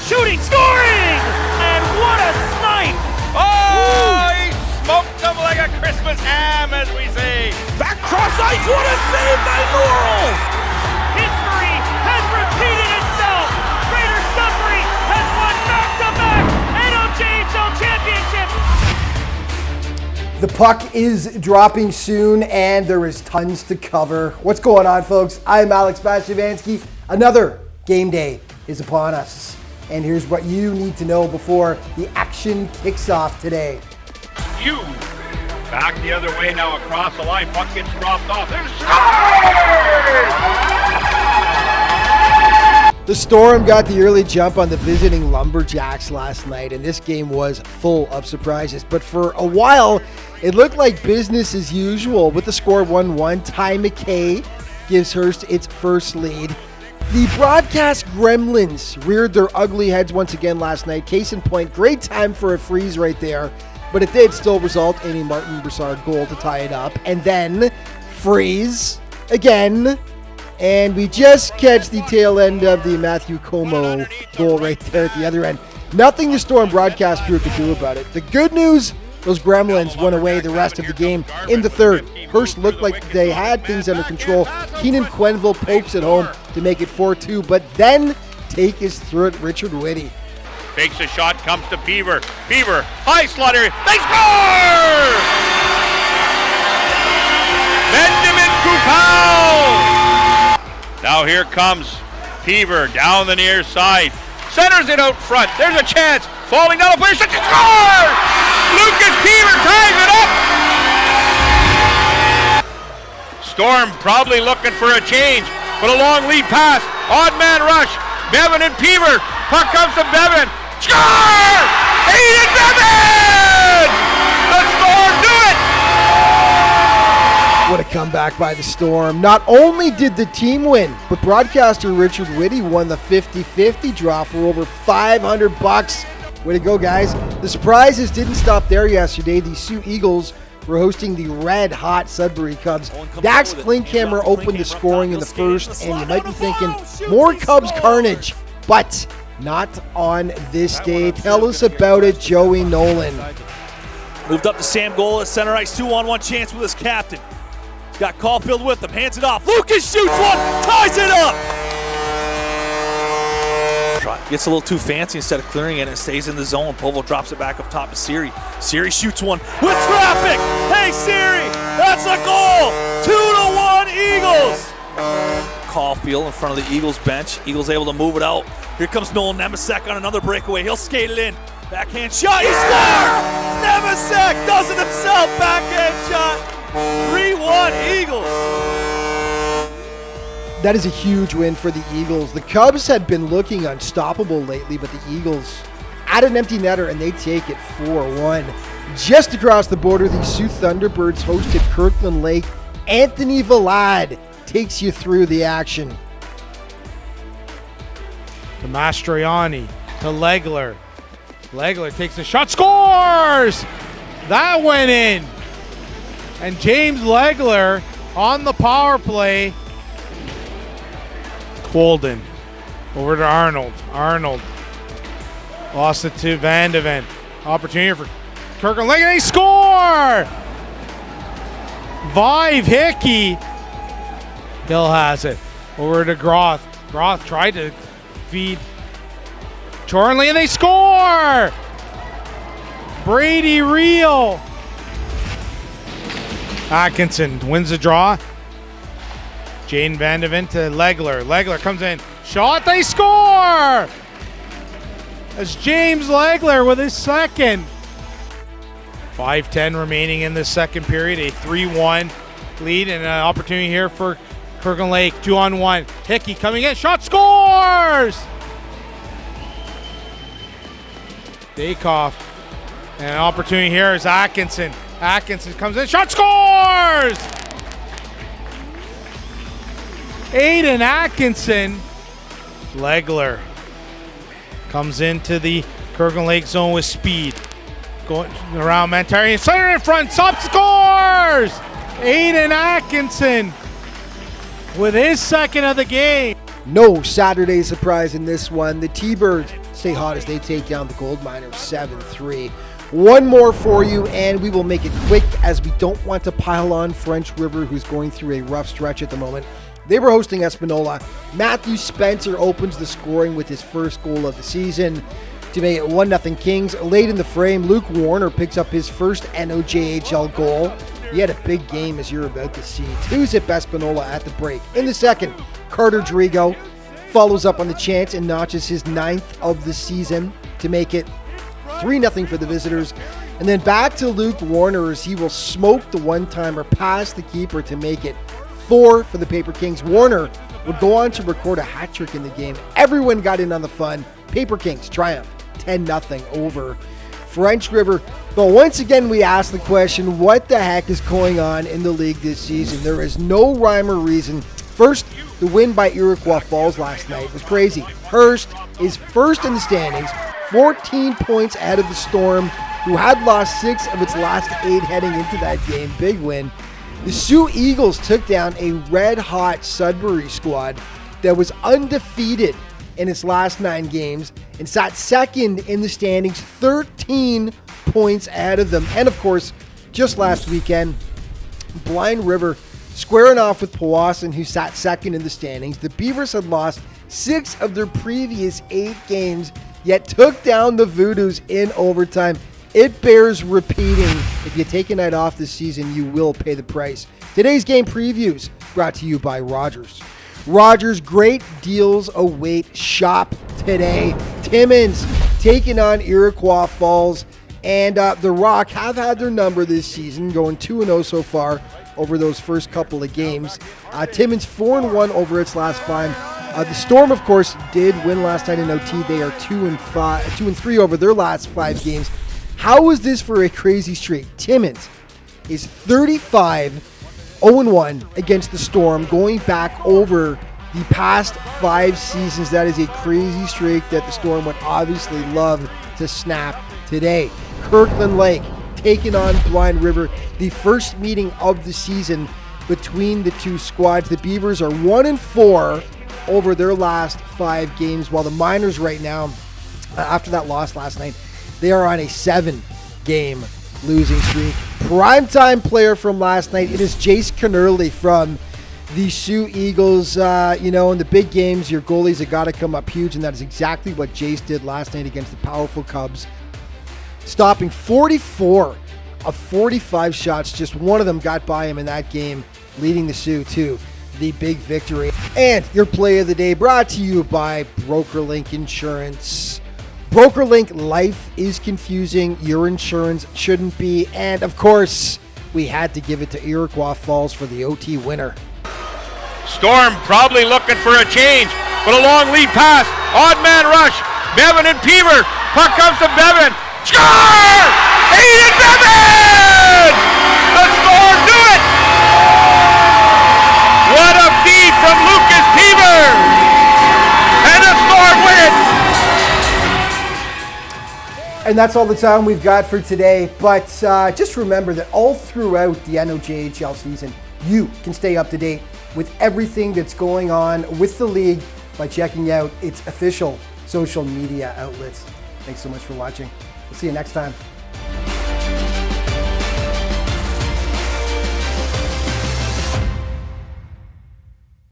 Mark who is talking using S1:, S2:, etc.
S1: shooting, scoring! And what a snipe!
S2: Oh, he smoked them like a Christmas ham, as we say.
S1: Back cross ice, what a save by Laurel! History has repeated itself! Greater Sudbury has won back-to-back NOJHL championship!
S3: The puck is dropping soon, and there is tons to cover. What's going on, folks? I'm Alex Bastyovanszky. Another game day is upon us. And here's what you need to know before the action kicks off today.
S2: You back the other way now across the line. Puck gets dropped off. There's
S3: The Storm got the early jump on the visiting Lumberjacks last night, and this game was full of surprises. But for a while, it looked like business as usual with the score 1-1. Ty McKay gives Hearst its first lead. The broadcast gremlins reared their ugly heads once again last night. Case in point, great time for a freeze right there, but it did still result in a Martin Broussard goal to tie it up. And then freeze again, and we just catch the tail end of the Matthew Como goal right there at the other end. Nothing the Storm broadcast crew could do about it. The good news, those gremlins went away the rest of the game in the third. Hearst looked like they had things under control. Keenan Quenneville pokes it home to make it 4-2, but then take his through it, Richard Whitty.
S2: Takes a shot, comes to Beaver. Beaver, high slaughter, they score! Benjamin Kupal! Now here comes Beaver down the near side. Centers it out front. There's a chance. Falling down the player, shot to score! Lucas Beaver ties it up! Storm probably looking for a change, but a long lead pass. Odd man rush. Bevan and Beaver. Puck comes to Bevan. Score! Aiden Bevan! The Storm do it!
S3: What a comeback by the Storm. Not only did the team win, but broadcaster Richard Whitty won the 50-50 draw for over $500. Way to go, guys. The surprises didn't stop there yesterday. The Sioux Eagles were hosting the red-hot Sudbury Cubs. Dax Klinkhammer opened the scoring in the first, and you might be thinking, more Cubs carnage, but not on this day. Tell us about it, Joey Nolan.
S1: Moved up to Sam Goal at center ice, 2-on-1 chance with his captain. He's got Caulfield with him, hands it off. Lucas shoots one, ties it up! Gets a little too fancy instead of clearing it, and it stays in the zone. Povo drops it back up top to Siri. Siri shoots one with traffic. Hey Siri, that's a goal. 2-1 Eagles. Caulfield in front of the Eagles bench. Eagles able to move it out. Here comes Noel Nemesek on another breakaway. He'll skate it in. Backhand shot. He scores. Nemesek does it himself. Backhand shot. 3-1 Eagles.
S3: That is a huge win for the Eagles. The Cubs had been looking unstoppable lately, but the Eagles add an empty netter and they take it 4-1. Just across the border, the Sioux Thunderbirds hosted Kirkland Lake. Anthony Vlad takes you through the action.
S4: To Mastroianni, to Legler. Legler takes a shot, scores! That went in. And James Legler on the power play. Colden over to Arnold. Arnold lost it to Van de Ven. Opportunity for Kirkland Lake, and they score! Vive Hickey. Hill has it. Over to Groth. Groth tried to feed Chornley, and they score! Brady Reel. Atkinson wins the draw. Jaden Van de Ven to Legler. Legler comes in. Shot, they score! That's James Legler with his second. 5:10 remaining in the second period. A 3-1 lead and an opportunity here for Kirkland Lake. 2-on-1. Hickey coming in. Shot, scores! Daykoff. And an opportunity here is Atkinson. Atkinson comes in. Shot, scores! Aiden Atkinson. Legler comes into the Kirkland Lake zone with speed. Going around Mantari. Center in front. Sub scores! Aiden Atkinson with his second of the game.
S3: No Saturday surprise in this one. The T-Birds stay hot as they take down the Gold Miners 7-3. One more for you, and we will make it quick as we don't want to pile on French River, who's going through a rough stretch at the moment. They were hosting Espanola. Matthew Spencer opens the scoring with his first goal of the season to make it 1-0 Kings. Late in the frame, Luke Warner picks up his first NOJHL goal. He had a big game, as you're about to see. 2-0 Espanola at the break. In the second, Carter Drigo follows up on the chance and notches his 9th of the season to make it 3-0 for the visitors. And then back to Luke Warner as he will smoke the one-timer past the keeper to make it 4 for the Paper Kings. Warner would go on to record a hat trick in the game. Everyone got in on the fun. Paper Kings triumph 10-0 over French River. But once again, we ask the question, what the heck is going on in the league this season? There is no rhyme or reason. First, the win by Iroquois Falls last night was crazy. Hearst is first in the standings, 14 points ahead of the Storm, who had lost 6 of its last 8 heading into that game. Big win. The Sioux Eagles took down a red-hot Sudbury squad that was undefeated in its last 9 games and sat second in the standings, 13 points ahead of them. And of course, just last weekend, Blind River squaring off with Powassan, who sat second in the standings. The Beavers had lost 6 of their previous 8 games, yet took down the Voodoos in overtime. It bears repeating. If you take a night off this season, you will pay the price. Today's game previews brought to you by Rogers. Rogers, great deals await. Shop today. Timmins taking on Iroquois Falls. And the Rock have had their number this season, going 2-0 so far over those first couple of games. Timmins 4-1 over its last 5. The Storm, of course, did win last night in OT. They are 2-3 over their last 5 games. How is this for a crazy streak? Timmins is 35-0-1 against the Storm, going back over the past 5 seasons. That is a crazy streak that the Storm would obviously love to snap today. Kirkland Lake taking on Blind River, the first meeting of the season between the two squads. The Beavers are 1-4 over their last 5 games, while the Miners right now, after that loss last night, they are on a 7-game losing streak. Primetime player from last night, it is Jace Kennerly from the Sioux Eagles. In the big games, your goalies have got to come up huge, and that is exactly what Jace did last night against the powerful Cubs. Stopping 44 of 45 shots. Just one of them got by him in that game, leading the Sioux to the big victory. And your play of the day brought to you by BrokerLink Insurance. BrokerLink, life is confusing. Your insurance shouldn't be. And of course, we had to give it to Iroquois Falls for the OT winner.
S2: Storm probably looking for a change, but a long lead pass. Odd man rush. Bevan and Peaver. Puck comes to Bevan. Score! Aiden Bevan! The Storm do it! What a feed from Lucas Peaver! And the Storm win it!
S3: And that's all the time we've got for today. But just remember that all throughout the NOJHL season, you can stay up to date with everything that's going on with the league by checking out its official social media outlets. Thanks so much for watching. We'll see you next time.